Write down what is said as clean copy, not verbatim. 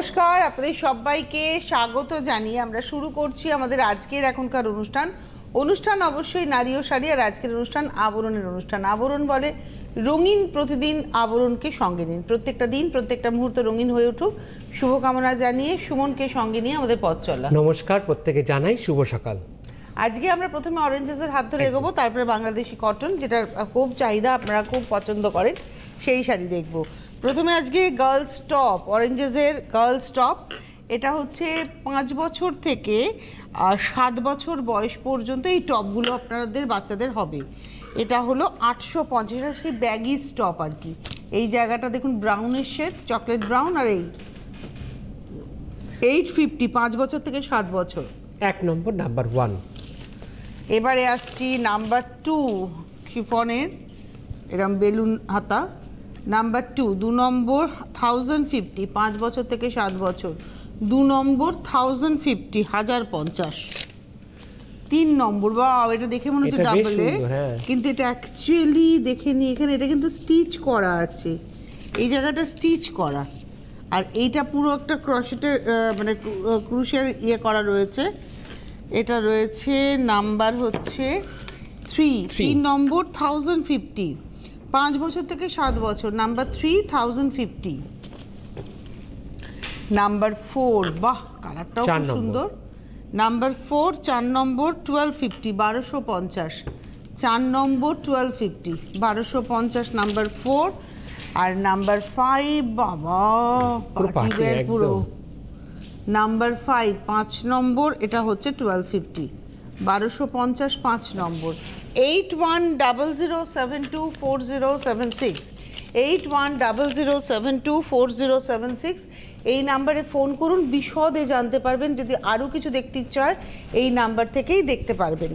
নমস্কার, আপনাদের সবাইকে স্বাগত জানিয়ে আমরা শুরু করছি আমাদের আজকের এখনকার অনুষ্ঠান অবশ্যই নারী ও শাড়ি। আর আজকের অনুষ্ঠান আবরণের অনুষ্ঠান। আবরণ বলে রঙিন প্রতিদিন আবরণকে সঙ্গে নিন, প্রত্যেকটা দিন প্রত্যেকটা মুহূর্ত রঙিন হয়ে উঠুক শুভকামনা জানিয়ে সুমনকে সঙ্গে নিয়ে আমাদের পথ চলা। নমস্কার, প্রত্যেকে জানাই শুভ সকাল। আজকে আমরা প্রথমে অরেঞ্জেসের হাত ধরে এগোবো, তারপরে বাংলাদেশি কটন, যেটার খুব চাহিদা, আপনারা খুব পছন্দ করেন, সেই শাড়ি দেখব। প্রথমে আজকে গার্লস টপ, অরেঞ্জেসের গার্লস টপ। এটা হচ্ছে 5 বছর থেকে 7 বছর বয়স পর্যন্ত এই টপগুলো আপনাদের বাচ্চাদের হবে। এটা হলো 850, সেই ব্যাগিস টপ আর কি। এই জায়গাটা দেখুন ব্রাউনের শেড, চকলেট ব্রাউন, আর এই 850, 5 বছর থেকে 7 বছর। এক নম্বর, নাম্বার 1। এবারে আসছি নাম্বার 2, শিফনের এরম বেলুন হাতা। নাম্বার 2, 2 নম্বর 1050, 5 বছর থেকে 7 বছর। 2 নম্বর 1050, 1050। 3 নম্বর, বা এটা দেখে মনে হচ্ছে ডাবলে, কিন্তু এটা অ্যাকচুয়ালি দেখে নি, এখানে এটা কিন্তু স্টিচ করা আছে, এই জায়গাটা স্টিচ করা, আর এইটা পুরো একটা ক্রশেটের মানে ক্রুশের ইয়ে করা রয়েছে। এটা রয়েছে নাম্বার হচ্ছে 3 নম্বর 1050, 5 বছর থেকে 7 বছর। নাম্বার 3, 1050। নাম্বার 4, বাহ কালারটাও খুব সুন্দর। নাম্বার 4, 4 নম্বর 1250, 1250। 4 নম্বর 1250, 1250 নাম্বার 4। আর নাম্বার 5, বাবা পার্টিওয়্যার পুরো। নাম্বার 5, 5 নম্বর, এটা হচ্ছে 1250, 1250, 5 নম্বর। 8100724076, 8100724076, এই নাম্বারে ফোন করুন, বিশদে জানতে পারবেন। যদি আরও কিছু দেখতে ইচ্ছা হয় এই নাম্বার থেকেই দেখতে পারবেন।